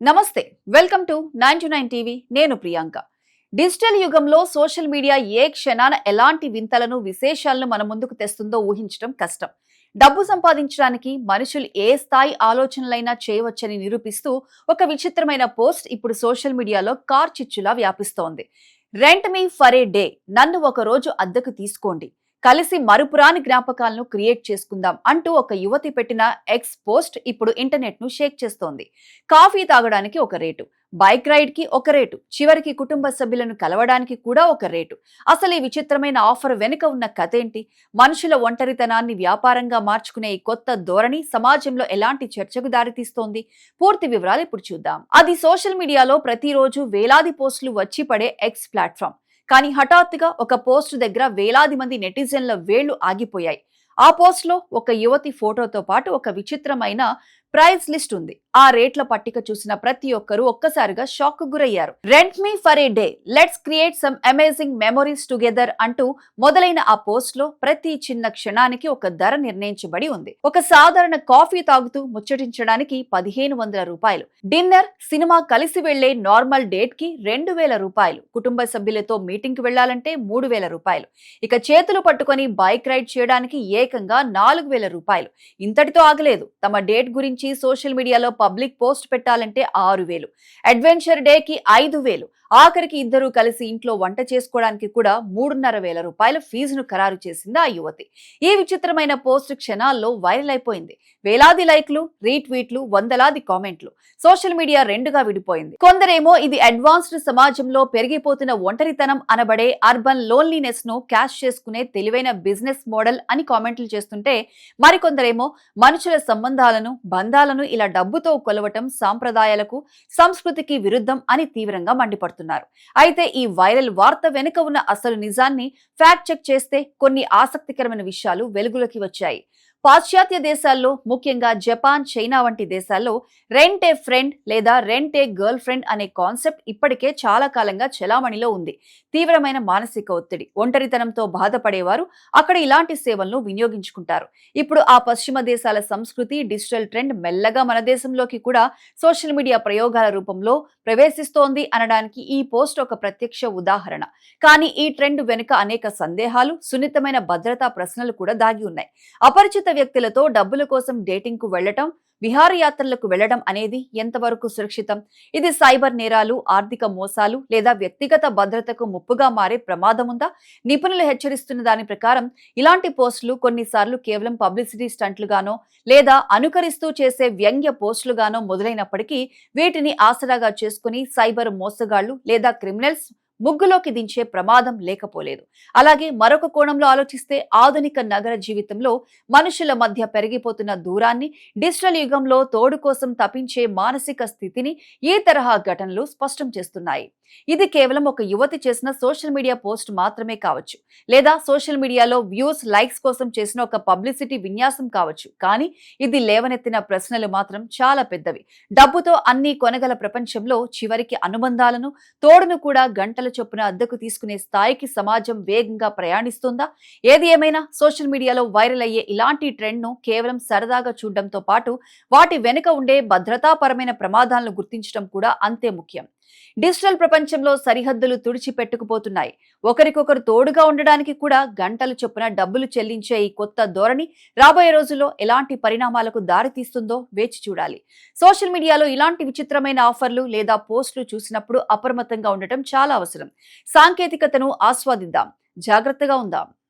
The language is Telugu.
నమస్తే, వెల్కమ్ టు 99 టీవీ. నేను ప్రియాంక. డిజిటల్ యుగంలో సోషల్ మీడియా ఏ క్షణాన ఎలాంటి వింతలను విశేషాలను మన ముందుకు తెస్తుందో ఊహించడం కష్టం. డబ్బు సంపాదించడానికి మనుషులు ఏ స్థాయి ఆలోచనలైనా చేయవచ్చని నిరూపిస్తూ ఒక విచిత్రమైన పోస్ట్ ఇప్పుడు సోషల్ మీడియాలో కార్చిచ్చులా వ్యాపిస్తోంది. Rent me for a day, నన్ను ఒక రోజు అద్దెకు తీసుకోండి, కలిసి మరుపురాని జ్ఞాపకాలను క్రియేట్ చేసుకుందాం అంటూ ఒక యువతి పెట్టిన ఎక్స్ పోస్ట్ ఇప్పుడు ఇంటర్నెట్ ను షేక్ చేస్తోంది. కాఫీ తాగడానికి ఒక రేటు, బైక్ రైడ్ కి ఒక రేటు, చివరికి కుటుంబ సభ్యులను కలవడానికి కూడా ఒక రేటు. అసలు ఈ విచిత్రమైన ఆఫర్ వెనుక ఉన్న కథ ఏంటి? మనుషుల ఒంటరితనాన్ని వ్యాపారంగా మార్చుకునే ఈ కొత్త ధోరణి సమాజంలో ఎలాంటి చర్చకు దారితీస్తోంది? పూర్తి వివరాలు ఇప్పుడు చూద్దాం. అది సోషల్ మీడియాలో ప్రతిరోజు వేలాది పోస్టులు వచ్చి పడే ఎక్స్ ప్లాట్ఫామ్. కానీ హఠాత్తుగా ఒక పోస్ట్ దగ్గర వేలాది మంది నెటిజన్ల వేళ్లు ఆగిపోయాయి. ఆ పోస్ట్ లో ఒక యువతి ఫోటోతో పాటు ఒక విచిత్రమైన ప్రైస్ లిస్ట్ ఉంది. ఆ రేట్ల పట్టిక చూసిన ప్రతి ఒక్కరూ ఒక్కసారిగా షాక్ కు గురయ్యారు. Rent me for a day, let's create some amazing memories together అంటూ మొదలైన ఆ పోస్ట్ లో ప్రతి చిన్న క్షణానికి ఒక ధర నిర్ణయించబడి ఉంది. ఒక సాధారణ కాఫీ తాగుతూ ముచ్చటించడానికి 1500 రూపాయలు, డిన్నర్ సినిమా కలిసి వెళ్లే నార్మల్ డేట్ కి 2000 రూపాయలు, కుటుంబ సభ్యులతో మీటింగ్ కి వెళ్లాలంటే 3000 రూపాయలు, ఇక చేతులు పట్టుకొని బైక్ రైడ్ చేయడానికి ఏకంగా 4000 రూపాయలు. ఇంతటితో ఆగలేదు. తమ డేట్ గురించి సోషల్ మీడియాలో పబ్లిక్ పోస్ట్ పెట్టాలంటే 6000, అడ్వెంచర్ డే కి 5000, ఆఖరికి ఇద్దరు కలిసి ఇంట్లో వంట చేసుకోవడానికి కూడా 3500 రూపాయల ఫీజును ఖరారు చేసింది ఆ యువతి. ఈ విచిత్రమైన పోస్ట్ క్షణాల్లో వైరల్ అయిపోయింది. వేలాది లైక్లు, రీట్వీట్లు, వందలాది కామెంట్లు. సోషల్ మీడియా రెండుగా విడిపోయింది. కొందరేమో ఇది అడ్వాన్స్డ్ సమాజంలో పెరిగిపోతున్న ఒంటరితనం అనబడే అర్బన్ లోన్లీనెస్ ను క్యాష్ చేసుకునే తెలివైన బిజినెస్ మోడల్ అని కామెంట్లు చేస్తుంటే, మరికొందరేమో మనుషుల సంబంధాలను, బంధాలను ఇలా డబ్బుతో కొలవటం సాంప్రదాయాలకు, సంస్కృతికి విరుద్ధం అని తీవ్రంగా మండిపడుతున్నారు. అయితే ఈ వైరల్ వార్త వెనుక ఉన్న అసలు నిజాన్ని ఫ్యాక్ట్ చెక్ చేస్తే కొన్ని ఆసక్తికరమైన విషయాలు వెలుగులోకి వచ్చాయి. పాశ్చాత్య దేశాల్లో, ముఖ్యంగా జపాన్, చైనా వంటి దేశాల్లో రెంట్ ఏ ఫ్రెండ్ లేదా రెంట్ ఏ గర్ల్ ఫ్రెండ్ అనే కాన్సెప్ట్ ఇప్పటికే చాలా కాలంగా చెలామణిలో ఉంది. తీవ్రమైన మానసిక ఒత్తిడి, ఒంటరితనంతో బాధపడేవారు అక్కడ ఇలాంటి సేవలను వినియోగించుకుంటారు. ఇప్పుడు ఆ పశ్చిమ దేశాల సంస్కృతి, డిజిటల్ ట్రెండ్ మెల్లగా మన దేశంలోకి కూడా సోషల్ మీడియా ప్రయోగాల రూపంలో ప్రవేశిస్తోంది అనడానికి ఈ పోస్ట్ ఒక ప్రత్యక్ష ఉదాహరణ. కానీ ఈ ట్రెండ్ వెనుక అనేక సందేహాలు, సున్నితమైన భద్రతా ప్రశ్నలు కూడా దాగి ఉన్నాయి. అపరిచిత వ్యక్తులతో డబ్బుల కోసం డేటింగ్ కు వెళ్లటం, విహారయాత్రలకు వెళ్లడం అనేది ఎంతవరకు సురక్షితం? ఇది సైబర్ నేరాలు, ఆర్థిక మోసాలు లేదా వ్యక్తిగత భద్రతకు ముప్పుగా మారే ప్రమాదం ఉందా? నిపుణులు హెచ్చరిస్తున్న దాని ప్రకారం ఇలాంటి పోస్టులు కొన్నిసార్లు కేవలం పబ్లిసిటీ స్టంట్లుగానో లేదా అనుకరిస్తూ చేసే వ్యంగ్య పోస్టులుగానో మొదలైనప్పటికీ వీటిని ఆసరాగా చేసుకుని సైబర్ మోసగాళ్లు లేదా క్రిమినల్స్ ముగ్గులోకి దించే ప్రమాదం లేకపోలేదు. అలాగే మరొక కోణంలో ఆలోచిస్తే ఆధునిక నగర జీవితంలో మనుషుల మధ్య పెరిగిపోతున్న దూరాన్ని, డిజిటల్ యుగంలో తోడు కోసం తపించే మానసిక స్థితిని ఈ తరహా ఘటనలు స్పష్టం చేస్తున్నాయి. ఇది కేవలం ఒక యువతి చేసిన సోషల్ మీడియా పోస్ట్ మాత్రమే కావచ్చు, లేదా సోషల్ మీడియాలో వ్యూస్, లైక్స్ కోసం చేసిన ఒక పబ్లిసిటీ విన్యాసం కావచ్చు. కానీ ఇది లేవనెత్తిన ప్రశ్నలు మాత్రం చాలా పెద్దవి. డబ్బుతో అన్ని కొనగల ప్రపంచంలో చివరికి అనుబంధాలను, తోడును కూడా గంటల చొప్పున అద్దెకు తీసుకునే స్థాయికి సమాజం వేగంగా ప్రయాణిస్తుందా? ఏది ఏమైనా సోషల్ మీడియాలో వైరల్ అయ్యే ఇలాంటి ట్రెండ్ ను కేవలం సరదాగా చూడడంతో పాటు వాటి వెనుక ఉండే భద్రతాపరమైన ప్రమాదాలను గుర్తించడం కూడా అంతే ముఖ్యం. డిజిటల్ ప్రపంచంలో సరిహద్దులు తుడిచిపెట్టుకుపోతున్నాయి. ఒకరికొకరు తోడుగా ఉండడానికి కూడా గంటల చొప్పున డబ్బులు చెల్లించే ఈ కొత్త ధోరణి రాబోయే రోజుల్లో ఎలాంటి పరిణామాలకు దారితీస్తుందో వేచి చూడాలి. సోషల్ మీడియాలో ఇలాంటి విచిత్రమైన ఆఫర్లు లేదా పోస్టులు చూసినప్పుడు అప్రమత్తంగా ఉండటం చాలా అవసరం. సాంకేతికతను ఆస్వాదిద్దాం, జాగ్రత్తగా ఉందాం.